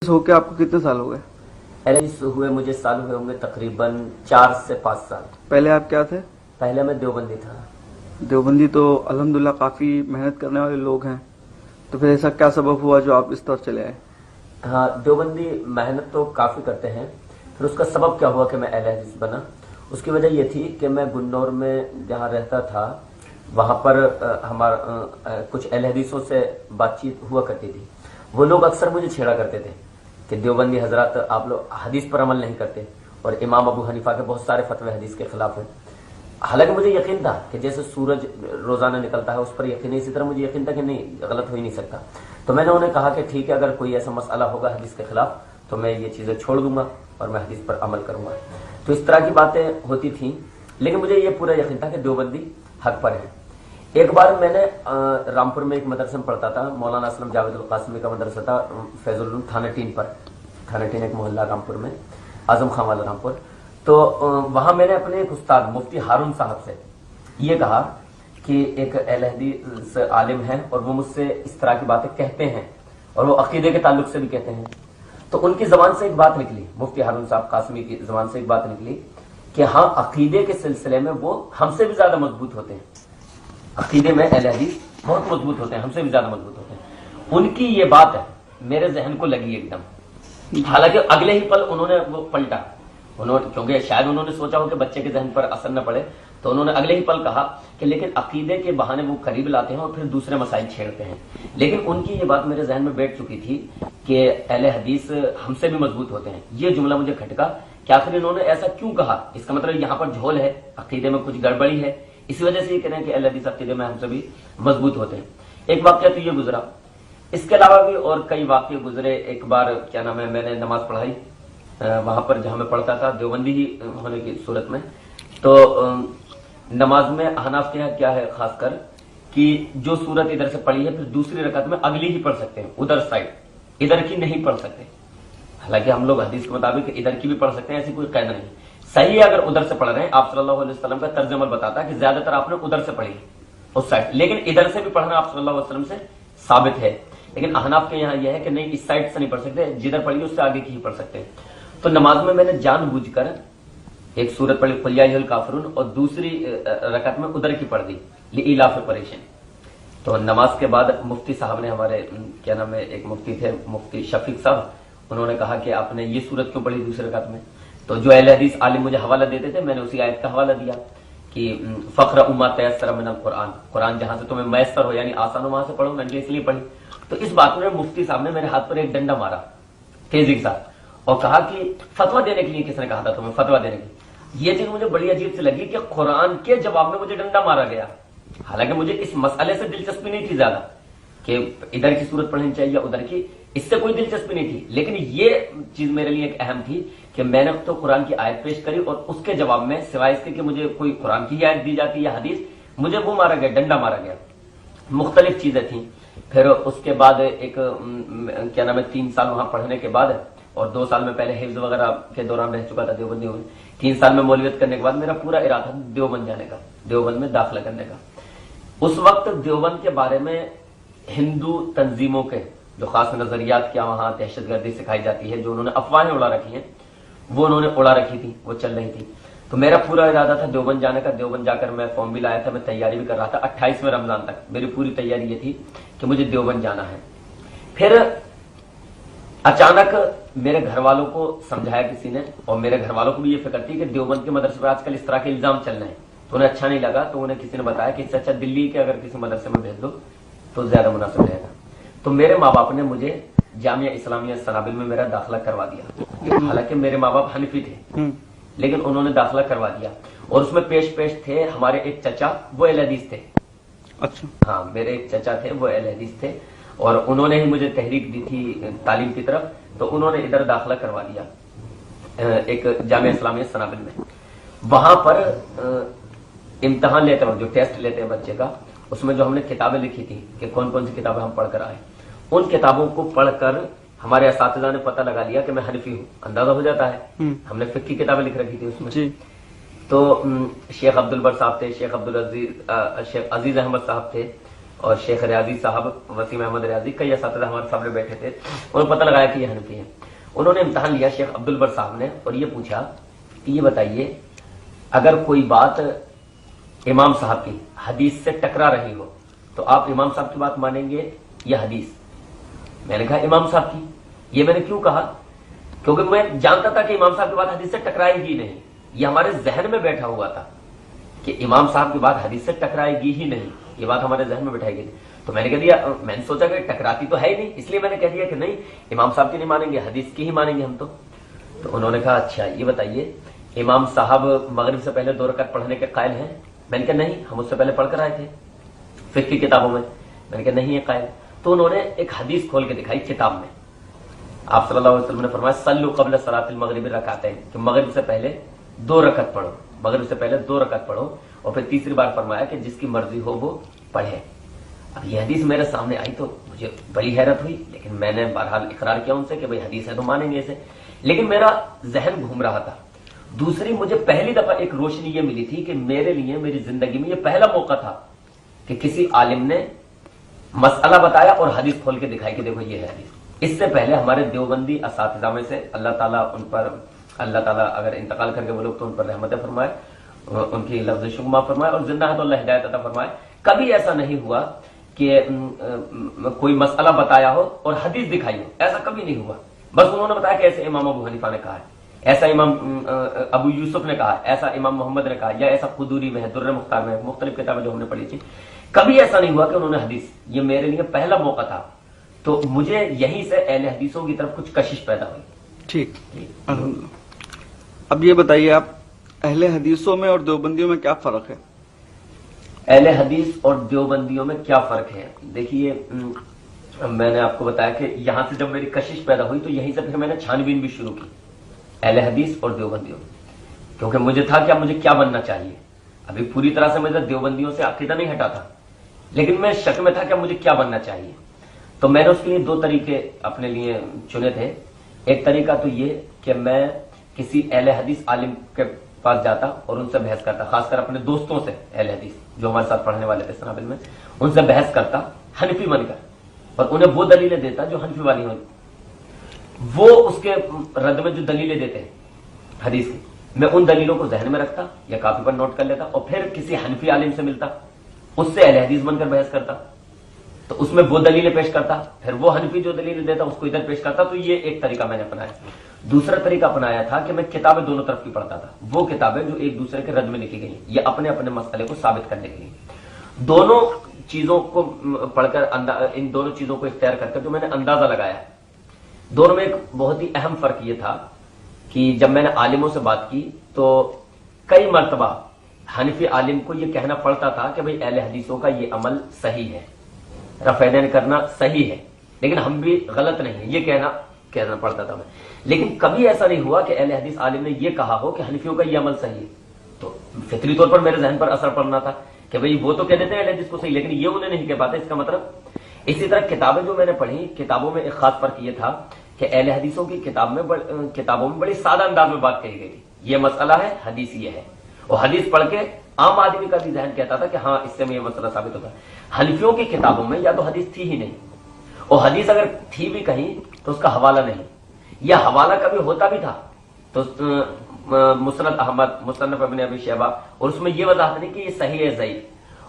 ہو کے آپ کو کتنے سال ہو گئے؟ ایلائس ہوئے مجھے سال ہوئے ہوں گے تقریباً 4 سے 5 سال۔ پہلے آپ کیا تھے؟ پہلے میں دیوبندی تھا۔ دیوبندی تو الحمدللہ کافی محنت کرنے والے لوگ ہیں، تو پھر ایسا کیا سبب ہوا جو آپ اس طرف چلے آئے؟ ہاں، دیوبندی محنت تو کافی کرتے ہیں، پھر اس کا سبب کیا ہوا کہ میں اہل حدیث بنا؟ اس کی وجہ یہ تھی کہ میں گنور میں جہاں رہتا تھا وہاں پر ہمارا کچھ اہل حدیثوں سے بات چیت ہوا کرتی تھی۔ وہ لوگ اکثر مجھے چھیڑا کرتے تھے کہ دیوبندی حضرات آپ لوگ حدیث پر عمل نہیں کرتے، اور امام ابو حنیفہ کے بہت سارے فتوے حدیث کے خلاف ہیں۔ حالانکہ مجھے یقین تھا کہ جیسے سورج روزانہ نکلتا ہے اس پر یقین ہے، اسی طرح مجھے یقین تھا کہ نہیں، غلط ہو ہی نہیں سکتا۔ تو میں نے انہیں کہا کہ ٹھیک ہے، اگر کوئی ایسا مسئلہ ہوگا حدیث کے خلاف تو میں یہ چیزیں چھوڑ دوں گا اور میں حدیث پر عمل کروں گا۔ تو اس طرح کی باتیں ہوتی تھیں، لیکن مجھے یہ پورا یقین تھا کہ دیوبندی حق پر ہے۔ ایک بار میں نے رامپور میں ایک مدرسے میں پڑھتا تھا، مولانا اسلم جاوید القاسمی کا مدرسہ تھا، فیض العلوم تھانہ ٹین پر، تھانہ ٹین ایک محلہ رامپور میں، اعظم خان والا رامپور۔ تو وہاں میں نے اپنے ایک استاد مفتی ہارون صاحب سے یہ کہا کہ ایک اہل حدیث عالم ہے اور وہ مجھ سے اس طرح کی باتیں کہتے ہیں، اور وہ عقیدے کے تعلق سے بھی کہتے ہیں۔ تو ان کی زبان سے ایک بات نکلی، مفتی ہارون صاحب قاسمی کی زبان سے ایک بات نکلی کہ ہاں، عقیدے کے سلسلے میں وہ ہم سے بھی زیادہ مضبوط ہوتے ہیں، عقیدے میں اہل حدیث بہت مضبوط ہوتے ہیں، ہم سے بھی زیادہ مضبوط ہوتے ہیں۔ ان کی یہ بات ہے میرے ذہن کو لگی ایک دم۔ حالانکہ اگلے ہی پل انہوں نے وہ پلٹا، کیونکہ شاید انہوں نے سوچا ہو کہ بچے کے ذہن پر اثر نہ پڑے، تو انہوں نے اگلے ہی پل کہا کہ لیکن عقیدے کے بہانے وہ قریب لاتے ہیں اور پھر دوسرے مسائل چھیڑتے ہیں۔ لیکن ان کی یہ بات میرے ذہن میں بیٹھ چکی تھی کہ اہل حدیث ہم سے بھی مضبوط ہوتے ہیں۔ یہ جملہ مجھے کھٹکا کہ آخر انہوں نے ایسا کیوں کہا، اس کا مطلب یہاں پر جھول ہے، عقیدے میں کچھ گڑبڑی ہے، اسی وجہ سے یہ کہہ رہے ہیں کہ اہل حدیث عقیدے میں ہم سے بھی مضبوط ہوتے ہیں۔ ایک واقعہ تو یہ گزرا، اس کے علاوہ بھی اور کئی واقعے گزرے۔ ایک بار کیا نام ہے، میں نے نماز پڑھائی وہاں پر جہاں میں پڑھتا تھا، دیوبندی ہی ہونے کی صورت میں۔ تو نماز میں احناف کے یہاں کیا ہے خاص کر کہ جو صورت ادھر سے پڑھی ہے پھر دوسری رکعت میں اگلی ہی پڑھ سکتے ہیں، ادھر سائڈ، ادھر کی نہیں پڑھ سکتے۔ حالانکہ ہم لوگ حدیث کے مطابق ادھر کی بھی پڑھ سکتے ہیں، ایسی کوئی قید نہیں۔ صحیح ہے اگر ادھر سے پڑھ رہے ہیں، آپ صلی اللہ علیہ وسلم کا طرز عمل بتاتا ہے کہ زیادہ تر آپ نے ادھر سے پڑھی اس سائڈ، لیکن ادھر سے بھی پڑھنا آپ صلی اللہ علیہ وسلم سے ثابت ہے۔ لیکن احناف کے یہاں یہ ہے کہ نہیں، اس سائڈ سے نہیں پڑھ سکتے، جدھر پڑھی اس سے آگے کی ہی پڑھ سکتے ہیں۔ تو نماز میں نے جان بوجھ کر ایک سورت پڑھی قل یا ایھا الکافرون، اور دوسری رکعت میں ادھر کی پڑھ دی لإیلاف قریش۔ تو نماز کے بعد مفتی صاحب نے، ہمارے کیا نام ہے، ایک مفتی تھے مفتی شفیق صاحب، انہوں نے کہا کہ آپ نے یہ سورت کیوں پڑھی دوسری رکعت میں؟ تو جو اہل حدیث عالم مجھے حوالہ دیتے تھے، میں نے اسی آیت کا حوالہ دیا کہ فقرؤوا ما تیسر من القرآن، قرآن جہاں سے تمہیں میسر ہو یعنی آسان ہو وہاں سے پڑھو، میں نے اس لیے پڑھی۔ تو اس بات میں مفتی صاحب نے میرے ہاتھ پر ایک ڈنڈا مارا تیزی کے ساتھ، اور کہا کہ فتویٰ دینے کے لیے کس نے کہا تھا تمہیں فتویٰ دینے کے لیے؟ یہ چیز مجھے بڑی عجیب سے لگی کہ قرآن کے جواب میں مجھے ڈنڈا مارا گیا۔ حالانکہ مجھے اس مسئلے سے دلچسپی نہیں تھی زیادہ کہ ادھر کی صورت پڑھنی چاہیے یا ادھر کی، اس سے کوئی دلچسپی نہیں تھی، لیکن یہ چیز میرے لیے ایک اہم تھی کہ میں نے تو قرآن کی آیت پیش کری اور اس کے جواب میں سوائے اس کے کہ مجھے کوئی قرآن کی آیت دی جاتی یا حدیث، مجھے وہ مارا گیا، ڈنڈا مارا گیا۔ مختلف چیزیں تھیں۔ پھر اس کے بعد ایک کیا نام ہے، 3 سال وہاں پڑھنے کے بعد، اور 2 سال میں پہلے حفظ وغیرہ کے دوران رہ چکا تھا دیوبندی میں، 3 سال میں مولویت کرنے کے بعد میرا پورا ارادہ تھا دیوبند جانے کا، دیوبند میں داخلہ کرنے کا۔ اس وقت دیوبند کے بارے میں ہندو تنظیموں کے جو خاص نظریات کیا وہاں دہشت گردی سکھائی جاتی ہے، جو انہوں نے افواہیں اڑا رکھی ہیں، وہ انہوں نے اڑا رکھی تھی، وہ چل رہی تھی۔ تو میرا پورا ارادہ تھا دیوبند جانے کا۔ دیوبند جا کر میں فارم بھی لایا تھا، میں تیاری بھی کر رہا تھا، 28ویں رمضان تک میری پوری تیاری یہ تھی کہ مجھے دیوبند جانا ہے۔ پھر اچانک میرے گھر والوں کو سمجھایا کسی نے، اور میرے گھر والوں کو بھی یہ فکر تھی کہ دیوبند کے مدرسے پہ آج کل اس طرح کے الزام چل رہے ہیں، تو انہیں اچھا نہیں لگا، تو انہیں کسی نے بتایا کہ اس سے اچھا دلی کے اگر کسی مدرسے میں بھیج دو تو زیادہ مناسب رہے گا۔ تو میرے ماں باپ نے مجھے جامعہ اسلامیہ سنابل میں میرا داخلہ کروا دیا۔ حالانکہ میرے ماں باپ حنفی تھے، لیکن انہوں نے داخلہ کروا دیا، اور اس میں پیش تھے ہمارے ایک چچا، وہ اہل حدیث تھے۔ اچھا، ہاں، میرے ایک چچا تھے، وہ اہل حدیث تھے، اور انہوں نے ہی مجھے تحریک دی تھی تعلیم کی طرف، تو انہوں نے ادھر داخلہ کروا دیا ایک جامعہ اسلامیہ سنابل میں۔ وہاں پر امتحان لیتے ہیں، جو ٹیسٹ لیتے ہیں بچے کا، اس میں جو ہم نے کتابیں لکھی تھی کہ کون کون سی کتابیں ہم پڑھ کر آئے، ان کتابوں کو پڑھ کر ہمارے اساتذہ نے پتہ لگا لیا کہ میں حنفی ہوں، اندازہ ہو جاتا ہے، ہم نے فقہ کی کتابیں لکھ رکھی تھی اس میں جی۔ تو شیخ عبد البر صاحب تھے، شیخ عبدالعزیز، شیخ عزیز احمد صاحب تھے، اور شیخ ریاضی صاحب وسیم احمد ریاضی کئی اساتذہ ہمارے سامنے بیٹھے تھے, انہوں نے پتہ لگایا کہ یہ حنفی ہیں. انہوں نے امتحان لیا شیخ عبد البر صاحب نے, اور یہ پوچھا کہ یہ بتائیے اگر کوئی بات امام صاحب کی حدیث سے ٹکرا رہی ہو تو آپ امام صاحب کی بات مانیں گے یا حدیث؟ میں نے کہا امام صاحب کی. یہ میں نے کیوں کہا؟ کیونکہ میں جانتا تھا کہ امام صاحب کی بات حدیث سے ٹکرائے گی نہیں. یہ ہمارے ذہن میں بیٹھا ہوا تھا کہ امام صاحب کی بات حدیث سے ٹکرائے گی ہی نہیں, یہ بات ہمارے ذہن میں بٹھائی گئی تھی. تو میں نے کہہ دیا, میں نے سوچا کہ ٹکراتی تو ہے ہی نہیں, اس لیے میں نے کہہ دیا کہ نہیں امام صاحب کی نہیں مانیں گے, حدیث کی ہی مانیں گے ہم. تو انہوں نے کہا اچھا یہ بتائیے امام صاحب مغرب سے پہلے 2 رکعت پڑھنے کے قائل ہیں؟ میں نے کہا نہیں, ہم اس سے پہلے پڑھ کر آئے تھے فقہ کی کتابوں میں. میں نے کہا نہیں ہے قائل. تو انہوں نے ایک حدیث کھول کے دکھائی کتاب میں. آپ صلی اللہ علیہ وسلم نے فرمایا صلوا قبل صلاۃ المغرب رکعتین, کہ مغرب سے پہلے 2 رکعت پڑھو, مغرب سے پہلے 2 رکعت پڑھو. اور پھر تیسری بار فرمایا کہ جس کی مرضی ہو وہ پڑھے. اب یہ حدیث میرے سامنے آئی تو مجھے بڑی حیرت ہوئی, لیکن میں نے بہرحال اقرار کیا ان سے کہ بھئی حدیث ہے تو مانیں گے اسے. لیکن میرا ذہن گھوم رہا تھا. دوسری مجھے پہلی دفعہ ایک روشنی یہ ملی تھی کہ میرے لیے میری زندگی میں یہ پہلا موقع تھا کہ کسی عالم نے مسئلہ بتایا اور حدیث کھول کے دکھائی کہ دیکھو یہ ہے حدیث. اس سے پہلے ہمارے دیوبندی اساتذہ میں سے اللہ تعالیٰ اگر انتقال کر کے وہ لوگ تو ان پر رحمت فرمائے, ان کی لفظ معاف فرمائے, اور زندہ ہے تو اللہ ہدایت عطا فرمائے. کبھی ایسا نہیں ہوا کہ کوئی مسئلہ بتایا ہو اور حدیث دکھائی ہو, ایسا کبھی نہیں ہوا. بس انہوں نے بتایا کہ ایسے امام ابو حنیفہ نے کہا ہے, ایسا امام ابو یوسف نے کہا, ایسا امام محمد نے کہا, یا ایسا قدوری میں ہے, در مختار میں ہے, مختلف کتابیں جو ہم نے پڑھی تھی. کبھی ایسا نہیں ہوا کہ انہوں نے حدیث. یہ میرے لیے پہلا موقع تھا. تو مجھے یہیں سے اہل حدیثوں کی طرف کچھ کشش پیدا ہوئی. ٹھیک, اب یہ بتائیے آپ اہل حدیثوں میں اور دیوبندیوں میں کیا فرق ہے؟ اہل حدیث اور دیوبندیوں میں کیا فرق ہے؟ دیکھیے میں نے آپ کو بتایا کہ یہاں سے جب میری کشش پیدا ہوئی تو یہیں سے پھر میں نے چھان بین بھی شروع کی اہل حدیث اور دیوبندیوں میں, کیونکہ مجھے تھا کہ اب مجھے کیا بننا چاہیے. ابھی پوری طرح سے مجھے دیوبندیوں سے عقیدہ نہیں ہٹا تھا, لیکن میں شک میں تھا کہ مجھے کیا بننا چاہیے. تو میں نے اس کے لیے 2 طریقے اپنے لیے چنے تھے. ایک طریقہ تو یہ کہ میں کسی اہل حدیث عالم کے پاس جاتا اور ان سے بحث کرتا, خاص کر اپنے دوستوں سے اہل حدیث جو ہمارے ساتھ پڑھنے والے تھے سنابل میں, ان سے بحث کرتا حنفی بن کر, اور انہیں وہ دلیلیں دیتا جو حنفی والی ہوں. وہ اس کے رد میں جو دلیلیں دیتے ہیں حدیث کی, میں ان دلیلوں کو ذہن میں رکھتا یا کاپی پر نوٹ کر لیتا, اور پھر کسی حنفی عالم سے ملتا, اس سے اہل حدیث بن کر بحث کرتا. تو اس میں وہ دلیلیں پیش کرتا, پھر وہ حنفی جو دلیلیں دیتا اس کو ادھر پیش کرتا. تو یہ ایک طریقہ میں نے اپنایا. دوسرا طریقہ اپنایا تھا کہ میں کتابیں دونوں طرف کی پڑھتا تھا, وہ کتابیں جو ایک دوسرے کے رد میں لکھی گئی یا اپنے اپنے مسئلے کو ثابت کرنے کے لیے. دونوں چیزوں کو پڑھ کر ان دونوں چیزوں کو اختیار کر کے جو میں نے اندازہ لگایا, دونوں میں ایک بہت ہی اہم فرق یہ تھا کہ جب میں نے عالموں سے بات کی تو کئی مرتبہ حنفی عالم کو یہ کہنا پڑتا تھا کہ بھئی اہل حدیثوں کا یہ عمل صحیح ہے, رفعین کرنا صحیح ہے, لیکن ہم بھی غلط نہیں ہیں, یہ کہنا پڑتا تھا. میں لیکن کبھی ایسا نہیں ہوا کہ اہل حدیث عالم نے یہ کہا ہو کہ حنفیوں کا یہ عمل صحیح ہے. تو فطری طور پر میرے ذہن پر اثر پڑنا تھا کہ بھئی وہ تو کہہ دیتے ہیں اہل حدیث کو صحیح, لیکن یہ انہیں نہیں کہہ پاتے. اس کا مطلب اسی طرح کتابیں جو میں نے پڑھی, کتابوں میں ایک خاص فرق یہ تھا کہ اہل حدیثوں کی کتابوں میں بڑی سادہ انداز میں بات کہی گئی تھی. یہ مسئلہ ہے, حدیث یہ ہے, اور حدیث پڑھ کے عام آدمی کا بھی ذہن کہتا تھا کہ ہاں اس سے میں یہ مسئلہ ثابت ہوتا ہے. حنفیوں کی کتابوں میں یا تو حدیث تھی ہی نہیں, اور حدیث اگر تھی بھی کہیں تو اس کا حوالہ نہیں, یا حوالہ کبھی ہوتا بھی تھا تو مسند احمد, مصنف ابن ابی شیبہ, اور اس میں یہ وضاحت نہیں کہ یہ صحیح ہے ضعیف.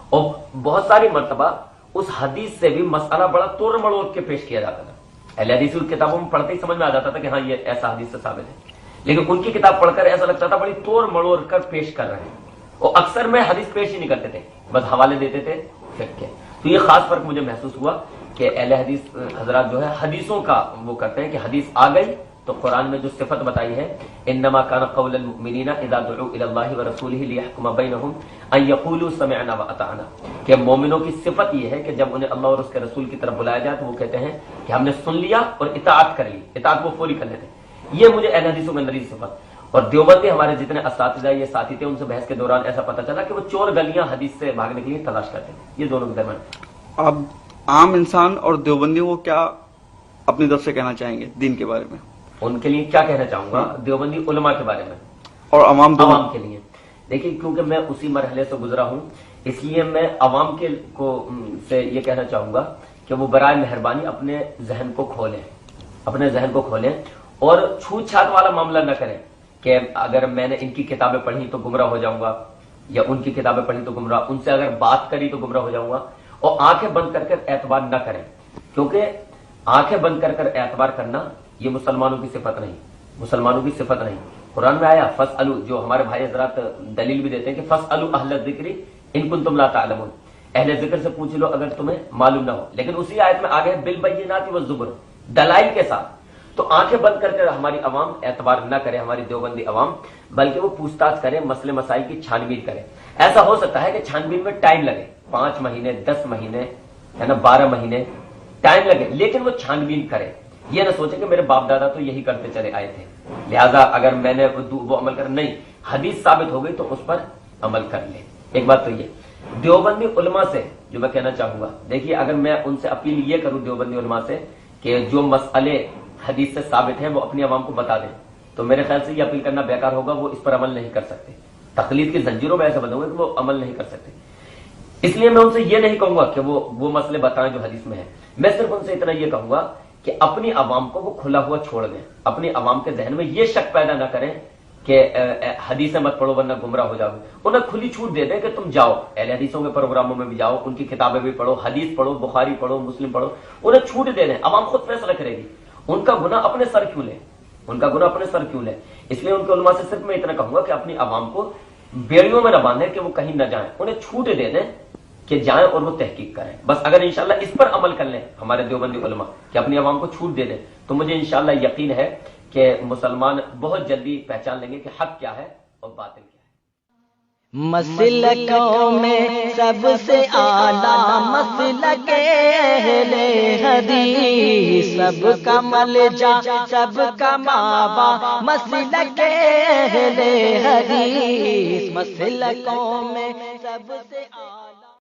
اور بہت ساری مرتبہ اس حدیث سے بھی مسئلہ بڑا توڑ مڑوڑ کے پیش کیا جاتا تھا. اہل حدیث کی کتابوں میں پڑھتے ہی سمجھ میں آ جاتا تھا کہ ہاں یہ ایسا حدیث سے ثابت ہے, لیکن ان کی کتاب پڑھ کر ایسا لگتا تھا بڑی توڑ مڑوڑ کر پیش کر رہے ہیں, اور اکثر میں حدیث پیش ہی نہیں کرتے تھے, بس حوالے دیتے تھے فقہ کے. تو یہ خاص فرق مجھے محسوس ہوا کہ اہل حدیث حضرات جو ہے حدیثوں کا وہ کرتے ہیں کہ حدیث آ گئی تو قرآن میں جو صفت بتائی ہے انما کان قول المؤمنین اذا دعوا الی اللہ ورسولہ لیحکم بینہم ان یقولوا سمعنا واطعنا, کہ مومنوں کی صفت یہ ہے کہ جب انہیں اللہ اور اس کے رسول کی طرف بلایا جائے تو وہ کہتے ہیں کہ ہم نے سن لیا اور اطاعت کر لی, اطاعت وہ فوری کر لیتے ہیں. یہ مجھے اہل حدیثوں میں اندر صفت. اور دیوبندی ہمارے جتنے اساتذہ یہ ساتھی تھے ان سے بحث کے دوران ایسا پتہ چلا کہ وہ چور گلیاں حدیث سے بھاگنے کے لیے تلاش کرتے ہیں. یہ دونوں کے درمیان. اب عام انسان اور دیوبندیوں کو کیا اپنی طرف سے کہنا چاہیں گے دین کے بارے میں؟ ان کے لیے کیا کہنا چاہوں گا, دیوبندی علماء کے بارے میں اور عوام کے لیے دیکھیے کیونکہ میں اسی مرحلے سے گزرا ہوں اس لیے میں عوام کے کو سے یہ کہنا چاہوں گا کہ وہ برائے مہربانی اپنے ذہن کو کھولیں اور چھوت چھات والا معاملہ نہ کریں کہ اگر میں نے ان کی کتابیں پڑھی تو گمراہ ہو جاؤں گا یا ان کی کتابیں پڑھی تو گمراہ، ان سے اگر بات کری تو گمراہ ہو جاؤں گا، اور آنکھیں بند کر اعتبار نہ کریں، کیونکہ آنکھیں بند کر اعتبار کرنا یہ مسلمانوں کی صفت نہیں۔ قرآن میں آیا فاسألوا، جو ہمارے بھائی حضرات دلیل بھی دیتے ہیں کہ فاسألوا اہل الذکر ان کنتم لا تعلمون، اہل ذکر سے پوچھ لو اگر تمہیں معلوم نہ ہو، لیکن اسی آیت میں آگے بالبینات والزبر، دلائل کے ساتھ۔ تو آنکھیں بند کر ہماری عوام اعتبار نہ کرے، ہماری دیوبندی عوام، بلکہ وہ پوچھ تاچھ کرے، مسئلے مسائل کی چھان بین کرے۔ ایسا ہو سکتا ہے کہ چھان بین میں ٹائم لگے، 5 مہینے 10 مہینے ہے نا 12 مہینے ٹائم لگے، لیکن وہ چھان بین کرے، یہ نہ سوچے کہ میرے باپ دادا تو یہی کرتے چلے آئے تھے، لہذا اگر میں نے وہ عمل کر، نہیں، حدیث ثابت ہو گئی تو اس پر عمل کر لے۔ ایک بات تو یہ دیوبندی علماء سے جو میں کہنا چاہوں گا، دیکھیے اگر میں ان سے اپیل یہ کروں دیوبندی علماء سے کہ جو مسئلے حدیث سے ثابت ہیں وہ اپنی عوام کو بتا دیں، تو میرے خیال سے یہ اپیل کرنا بیکار ہوگا، وہ اس پر عمل نہیں کر سکتے، تقلید کی زنجیروں میں ایسے بندھے ہوئے کہ وہ عمل نہیں کر سکتے۔ اس لیے میں ان سے یہ نہیں کہوں گا کہ وہ مسئلے بتائیں جو حدیث میں ہیں، میں صرف ان سے اتنا یہ کہوں گا کہ اپنی عوام کو وہ کھلا ہوا چھوڑ دیں، اپنی عوام کے ذہن میں یہ شک پیدا نہ کریں کہ حدیثیں مت پڑھو ورنہ گمراہ ہو جاؤ، انہیں کھلی چھوٹ دے دیں کہ تم جاؤ اہل حدیثوں کے پروگراموں میں بھی جاؤ، ان کی کتابیں بھی پڑھو، حدیث پڑھو، بخاری پڑھو، مسلم پڑھو، انہیں چھوٹ دے دیں، عوام خود فیصلہ کرے گی۔ ان کا گناہ اپنے سر کیوں لیں؟ اس لیے ان کے علماء سے صرف میں اتنا کہوں گا کہ اپنی عوام کو بیڑیوں میں نہ باندھیں کہ وہ کہیں نہ جائیں، انہیں چھوٹ دے دیں کہ جائیں اور وہ تحقیق کریں۔ بس اگر انشاءاللہ اس پر عمل کر لیں ہمارے دیوبندی علماء کہ اپنی عوام کو چھوٹ دے دیں، تو مجھے انشاءاللہ یقین ہے کہ مسلمان بہت جلدی پہچان لیں گے کہ حق کیا ہے اور باطل کیا ہے۔ مسلکوں میں سب سے اعلیٰ مسلک اہل حدیث، سب کا ملجا سب کا مابع مسلک اہل حدیث، مسلکوں میں سب سے